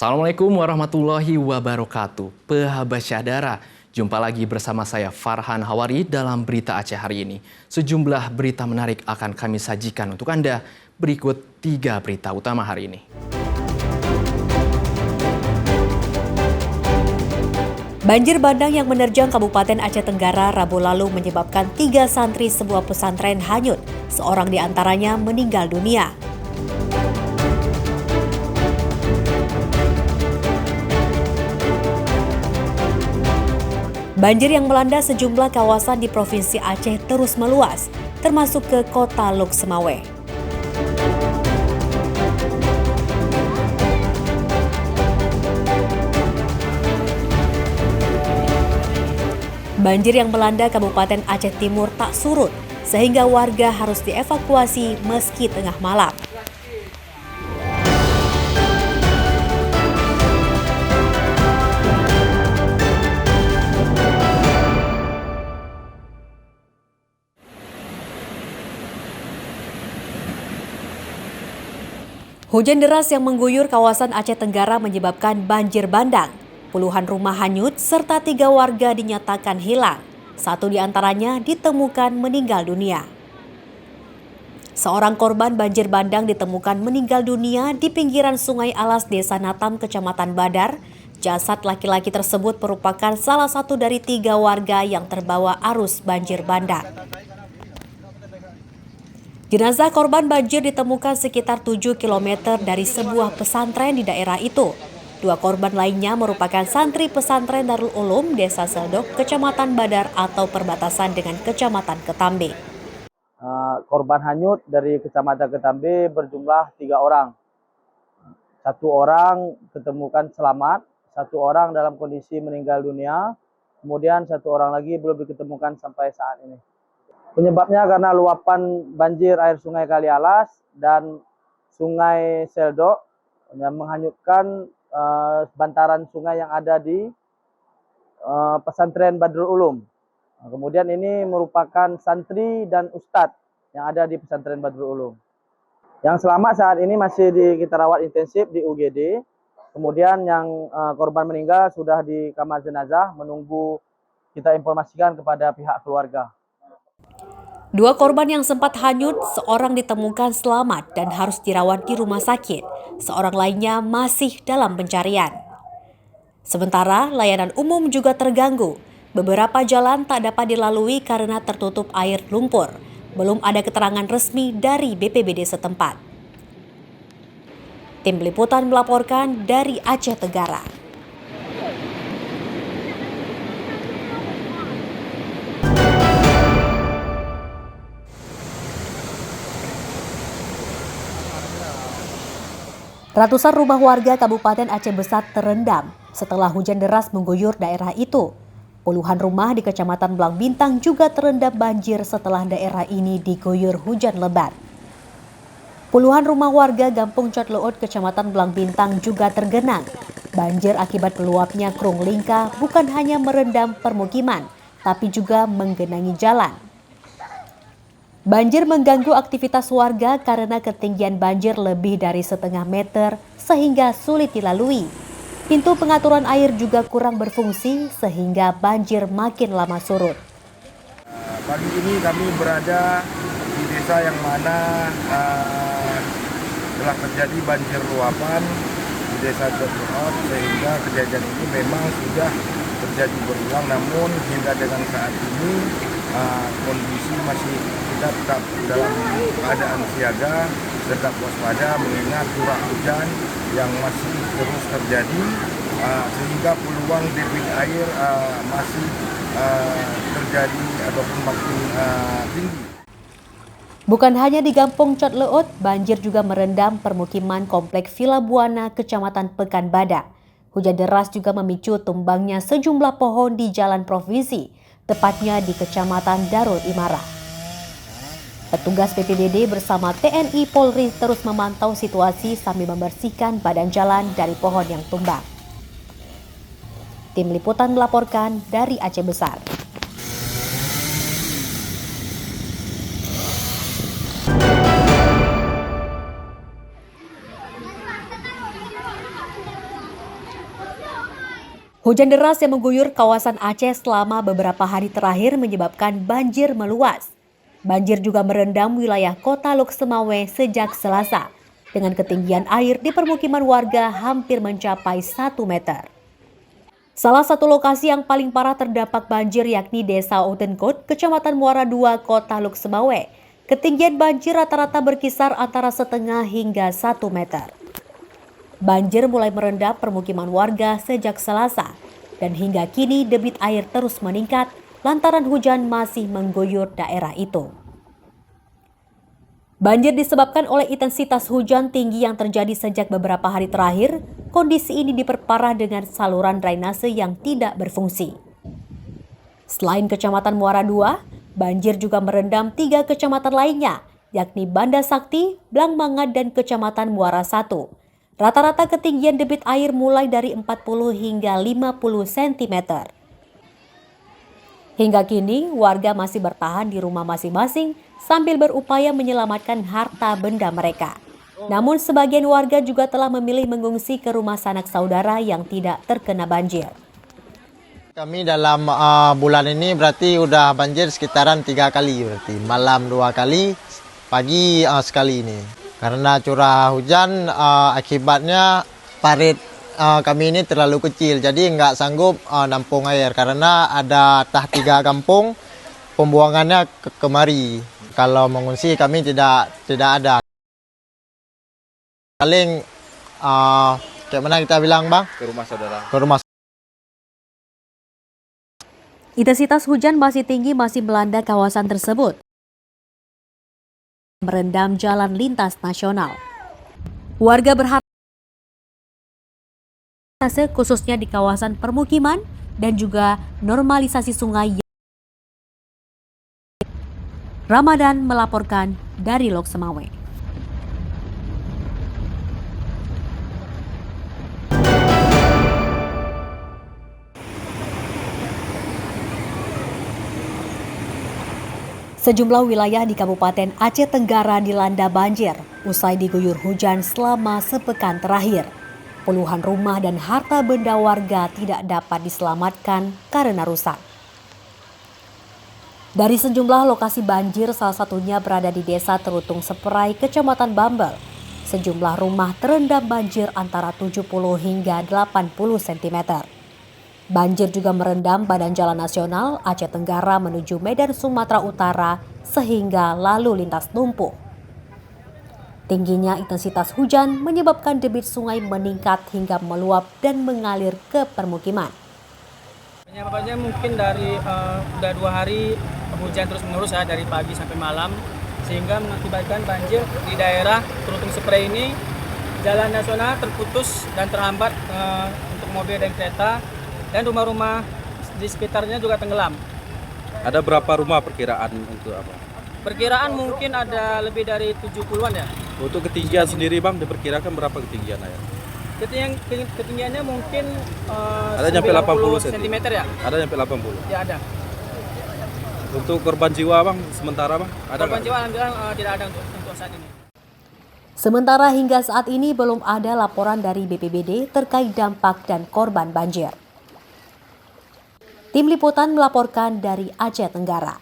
Assalamualaikum warahmatullahi wabarakatuh. Pehabasyadara, jumpa lagi bersama saya Farhan Hawari dalam Berita Aceh hari ini. Sejumlah berita menarik akan kami sajikan untuk Anda. Berikut 3 berita utama hari ini. Banjir bandang yang menerjang Kabupaten Aceh Tenggara Rabu lalu menyebabkan 3 santri sebuah pesantren hanyut. Seorang di antaranya meninggal dunia. Banjir yang melanda sejumlah kawasan di Provinsi Aceh terus meluas, termasuk ke kota Lok Semawe. Banjir yang melanda Kabupaten Aceh Timur tak surut, sehingga warga harus dievakuasi meski tengah malam. Hujan deras yang mengguyur kawasan Aceh Tenggara menyebabkan banjir bandang. Puluhan rumah hanyut serta 3 warga dinyatakan hilang. 1 di antaranya ditemukan meninggal dunia. Seorang korban banjir bandang ditemukan meninggal dunia di pinggiran Sungai Alas, Desa Natam, Kecamatan Badar. Jasad laki-laki tersebut merupakan salah satu dari 3 warga yang terbawa arus banjir bandang. Jenazah korban banjir ditemukan sekitar 7 km dari sebuah pesantren di daerah itu. 2 korban lainnya merupakan santri pesantren Darul Ulum, Desa Seldok, Kecamatan Badar atau perbatasan dengan Kecamatan Ketambe. Korban hanyut dari Kecamatan Ketambe berjumlah 3 orang. 1 orang ditemukan selamat, 1 orang dalam kondisi meninggal dunia, kemudian 1 orang lagi belum diketemukan sampai saat ini. Penyebabnya karena luapan banjir air Sungai Kalialas dan Sungai Seldok yang menghanyutkan bantaran sungai yang ada di pesantren Badrul Ulum. Kemudian ini merupakan santri dan ustadz yang ada di pesantren Badrul Ulum. Yang selamat saat ini masih kita rawat intensif di UGD. Kemudian yang korban meninggal sudah di kamar jenazah menunggu kita informasikan kepada pihak keluarga. 2 korban yang sempat hanyut, seorang ditemukan selamat dan harus dirawat di rumah sakit. Seorang lainnya masih dalam pencarian. Sementara layanan umum juga terganggu. Beberapa jalan tak dapat dilalui karena tertutup air lumpur. Belum ada keterangan resmi dari BPBD setempat. Tim Liputan melaporkan dari Aceh Tenggara. Ratusan rumah warga Kabupaten Aceh Besar terendam setelah hujan deras mengguyur daerah itu. Puluhan rumah di Kecamatan Belang Bintang juga terendam banjir setelah daerah ini diguyur hujan lebat. Puluhan rumah warga Gampung Cot Leut, Kecamatan Belang Bintang juga tergenang. Banjir akibat meluapnya Krung Lingka bukan hanya merendam permukiman, tapi juga menggenangi jalan. Banjir mengganggu aktivitas warga karena ketinggian banjir lebih dari setengah meter sehingga sulit dilalui. Pintu pengaturan air juga kurang berfungsi sehingga banjir makin lama surut. Pagi ini kami berada di desa yang mana telah terjadi banjir luapan di desa Jodhot, sehingga kejadian ini memang sudah terjadi berulang, namun hingga dengan saat ini kondisi masih kita tetap dalam keadaan siaga, tetap waspada mengingat curah hujan yang masih terus terjadi, sehingga peluang debit air masih terjadi ataupun makin tinggi. Bukan hanya di Gampung Cot Leut, banjir juga merendam permukiman Komplek Villa Buana, Kecamatan Pekanbadak. Hujan deras juga memicu tumbangnya sejumlah pohon di jalan provinsi, tepatnya di Kecamatan Darul Imarah. Petugas BPBD bersama TNI Polri terus memantau situasi sambil membersihkan badan jalan dari pohon yang tumbang. Tim Liputan melaporkan dari Aceh Besar. Hujan deras yang mengguyur kawasan Aceh selama beberapa hari terakhir menyebabkan banjir meluas. Banjir juga merendam wilayah kota Lok Semawe sejak Selasa, dengan ketinggian air di permukiman warga hampir mencapai 1 meter. Salah satu lokasi yang paling parah terdampak banjir yakni Desa Outenkot, Kecamatan Muara II, Kota Lok Semawe. Ketinggian banjir rata-rata berkisar antara 0,5 hingga 1 meter. Banjir mulai merendam permukiman warga sejak Selasa, dan hingga kini debit air terus meningkat lantaran hujan masih mengguyur daerah itu. Banjir disebabkan oleh intensitas hujan tinggi yang terjadi sejak beberapa hari terakhir. Kondisi ini diperparah dengan saluran drainase yang tidak berfungsi. Selain Kecamatan Muara II, banjir juga merendam 3 kecamatan lainnya, yakni Banda Sakti, Blangmangat, dan Kecamatan Muara I. Rata-rata ketinggian debit air mulai dari 40 hingga 50 cm. Hingga kini, warga masih bertahan di rumah masing-masing sambil berupaya menyelamatkan harta benda mereka. Namun sebagian warga juga telah memilih mengungsi ke rumah sanak saudara yang tidak terkena banjir. Kami dalam bulan ini berarti udah banjir sekitaran 3 kali berarti. Malam 2 kali, pagi sekali ini. Karena curah hujan akibatnya parit kami ini terlalu kecil, jadi nggak sanggup nampung air karena ada 3 kampung pembuangannya kemari. Kalau mengungsi kami tidak ada. Paling kayak mana kita bilang bang? Ke rumah saudara. Ke rumah. Intensitas hujan masih tinggi masih melanda kawasan tersebut, merendam jalan lintas nasional. Warga berharap khususnya di kawasan permukiman dan juga normalisasi sungai. Ramadan melaporkan dari Lok Semawe. Sejumlah wilayah di Kabupaten Aceh Tenggara dilanda banjir usai diguyur hujan selama sepekan terakhir. Puluhan rumah dan harta benda warga tidak dapat diselamatkan karena rusak. Dari sejumlah lokasi banjir, salah satunya berada di Desa Terutung Seperai, Kecamatan Bambel. Sejumlah rumah terendam banjir antara 70 hingga 80 cm. Banjir juga merendam Badan Jalan Nasional Aceh Tenggara menuju Medan, Sumatera Utara, sehingga lalu lintas lumpuh. Tingginya intensitas hujan menyebabkan debit sungai meningkat hingga meluap dan mengalir ke permukiman. Penyebabnya mungkin dari udah 2 hari hujan terus menerus ya, dari pagi sampai malam, sehingga mengakibatkan banjir di daerah Terutung Seperai ini. Jalan nasional terputus dan terhambat untuk mobil dan kereta, dan rumah-rumah di sekitarnya juga tenggelam. Ada berapa rumah perkiraan untuk apa? Perkiraan mungkin ada lebih dari 70-an ya. Untuk ketinggian sendiri bang, diperkirakan berapa ketinggian air? Ketinggiannya mungkin ada nyampe 80 cm ya? Ada nyampe 80? Ya ada. Untuk korban jiwa bang, sementara bang? Ada korban jiwa alhamdulillah tidak ada untuk saat ini. Sementara hingga saat ini belum ada laporan dari BPBD terkait dampak dan korban banjir. Tim Liputan melaporkan dari Aceh Tenggara.